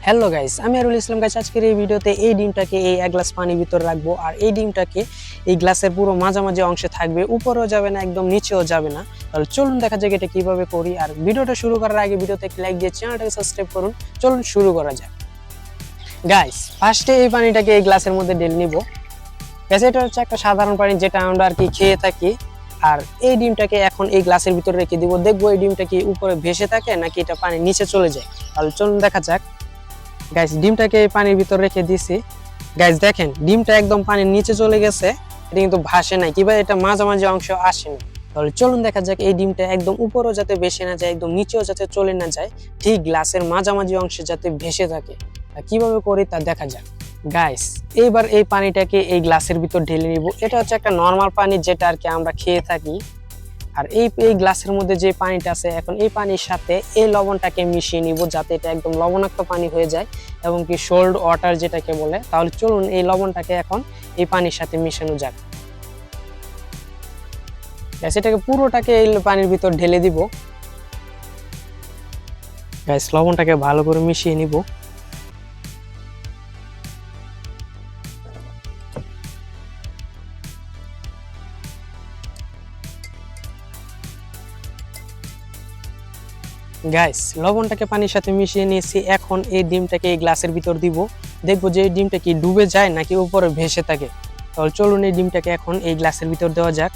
Hello guys, আমি আরুল ইসলাম guys. আজকের এই ভিডিওতে এই ডিমটাকে এই এক গ্লাস পানির ভিতর রাখবো, আর এই ডিমটাকে এই গ্লাসের পুরো মাঝামাঝি অংশে থাকবে, উপরেও যাবে না একদম নিচেও যাবে না। তাহলে চলুন দেখা যাক এটা কিভাবে করি। আর ভিডিওটা শুরু করার আগে ভিডিওতে একটি লাইক দিয়ে চ্যানেলটাকে সাবস্ক্রাইব করুন। চলুন শুরু করা যাক। গাইস, ফার্স্টে এই পানিটাকে এই গ্লাসের মধ্যে ঢেলে নিব। গাইস, এটা হচ্ছে একটা সাধারণ পানি যেটা আমরা আর কি খেয়ে থাকি। আর এই ডিমটাকে এখন এই গ্লাসের ভিতরে রেখে দিব, দেখবো এই ডিমটা কি উপরে ভেসে থাকে নাকি এটা পানির নিচে চলে যায়। তাহলে চলুন দেখা যাক। গাইস, ডিমটাকে পানির ভিতর রেখে দিছি। গাইস দেখেন, ডিমটা একদম পানির নিচে চলে গেছে, এটা কিন্তু ভাসে নাই, কিংবা এটা মাঝামাঝি অংশ আসেনি। তাহলে চলুন দেখা যাক এই ডিমটা একদম উপরেও যাতে ভেসে না যায়, একদম নিচেও যাতে চলে না যায়, ঠিক গ্লাসের মাঝামাঝি অংশে যাতে ভেসে থাকে। কিভাবে করি তা দেখা যাক। গাইস, এইবার এই পানিটাকে এই গ্লাসের ভিতর ঢেলে নিব। এটা হচ্ছে একটা নর্মাল পানি যেটা আর কি আমরা খেয়ে থাকি। আর এই গ্লাসের মধ্যে যে পানিটা আছে, এখন এই পানির সাথে এই লবণটাকে মিশিয়ে নিব যাতে এটা একদম লবণাক্ত পানি হয়ে যায়, এবং কি সল্ড ওয়াটার যেটাকে বলে। তাহলে চলুন এই লবণটাকে এখন এই পানির সাথে মিশানো যাক। গাইস, এটাকে পুরোটাকে এই পানির ভিতর ঢেলে দিব। গাইস, লবণটাকে ভালো করে মিশিয়ে নিব। গাইস, লবণটাকে পানির সাথে মিশিয়ে নিয়েছি। এখন এই ডিমটাকে এই গ্লাসের ভিতর দিব, দেখবো যে এই ডিমটা কি ডুবে যায় নাকি উপরে ভেসে থাকে। তাহলে চলুন এই ডিমটাকে এখন এই গ্লাসের ভিতর দেওয়া যাক।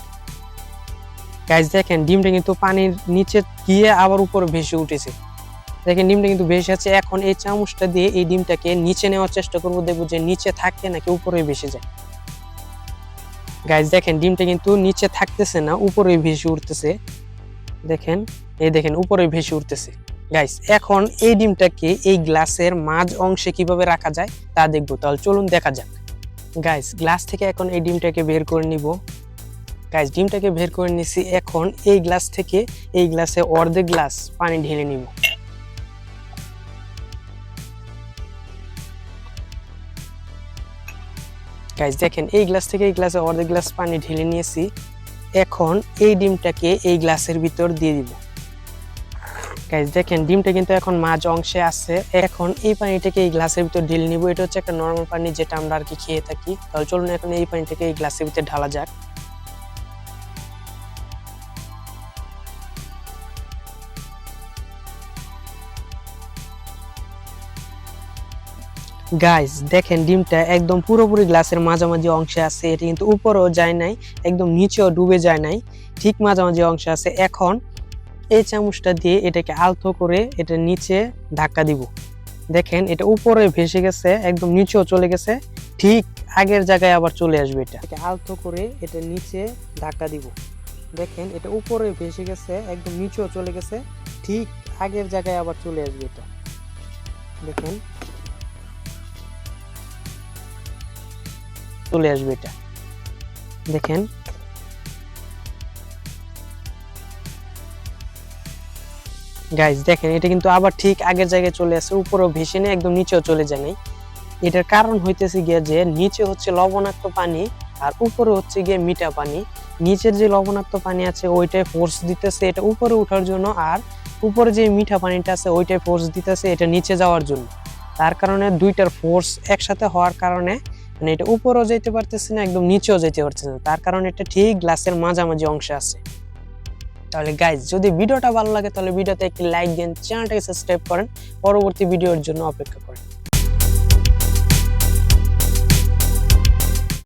গাইস দেখেন, ডিমটা কিন্তু পানির নিচে গিয়ে আবার উপরে ভেসে উঠেছে। দেখেন, ডিমটা কিন্তু ভেসে আছে। এখন এই চামচটা দিয়ে এই ডিমটাকে নিচে নেওয়ার চেষ্টা করব, দেখবো যে নিচে থাকে নাকি উপরে ভেসে যায়। গাইস দেখেন, ডিমটা কিন্তু নিচে থাকতেছে না, উপরে ভেসে উঠতেছে। দেখেন, এই দেখেন উপরে ভেসে উঠতেছে। গাইস, এখন এই ডিমটাকে এই গ্লাসের মাঝ অংশে কিভাবে রাখা যায় তা দেখবো। তাহলে চলুন দেখা যাক। গাইস, গ্লাস থেকে এখন এই ডিমটাকে বের করে নিব। গাইস, ডিমটাকে বের করে নিছি। এখন এই গ্লাস থেকে এই গ্লাসে অর্ধেক গ্লাস পানি ঢেলে নিব। গাইস দেখেন, এই গ্লাস থেকে এই গ্লাসে অর্ধেক গ্লাস পানি ঢেলে নিয়েছি। এখন এই ডিমটাকে এই গ্লাসের ভিতর দিয়ে দিব। গাইস দেখেন, ডিমটা কিন্তু এখন মাঝ অংশে আছে। এখন এই পানিটাকে এই গ্লাসের ভিতর ঢেলে নিব। এটা হচ্ছে একটা নরমাল পানি যেটা আমরা আর কি খেয়ে থাকি। তাহলে চলুন এখন এই পানিটাকে এই গ্লাসের ভিতর ঢালা যাক। গাইস দেখেন, ডিমটা একদম পুরোপুরি গ্লাসের মাঝামাঝি অংশে আছে। এটা কিন্তু উপরেও যায় নাই, একদম নিচেও ডুবে যায় নাই, ঠিক মাঝামাঝি অংশে আছে। এখন এই চামচটা দিয়ে এটাকে আলতো করে এটা নিচে ধাক্কা দিব। দেখেন, এটা উপরে ভেসে গেছে, একদম নিচেও চলে গেছে, ঠিক আগের জায়গায় আবার চলে আসবে। এটাকে আলতো করে এটা নিচে ধাক্কা দিব। দেখেন, এটা উপরে ভেসে গেছে, একদম নিচেও চলে গেছে, ঠিক আগের জায়গায় আবার চলে আসবে। এটা দেখেন চলে আসবে। এটা দেখেন, গাইস দেখেন, এটা কিন্তু আবার ঠিক আগের জায়গায় চলে আসে, উপরেও ভেসে নেই, একদম নিচেও চলে যায় নাই। এটার কারণ হইতেছে গিয়ে যে নিচে হচ্ছে লবণাক্ত পানি আর উপরে হচ্ছে গিয়ে মিঠা পানি। নিচের যে লবণাক্ত পানি আছে ওইটাই ফোর্স দিতেছে এটা উপরে ওঠার জন্য, আর উপরে যে মিঠা পানিটা আছে ওইটাই ফোর্স দিতেছে এটা নিচে যাওয়ার জন্য। তার কারণে দুইটার ফোর্স একসাথে হওয়ার কারণে মানে এটা উপরেও যেতে পারতেছে না, একদম নিচেও যেতে পারতেছে না। তার কারণে এটা ঠিক গ্লাসের মাঝামাঝি অংশে আছে। তাহলে গাইস, যদি ভিডিওটা ভালো লাগে তাহলে ভিডিওতে একটি লাইক দেন, চ্যানেলটাকে সাবস্ক্রাইব করেন, পরবর্তী ভিডিওর জন্য অপেক্ষা করেন।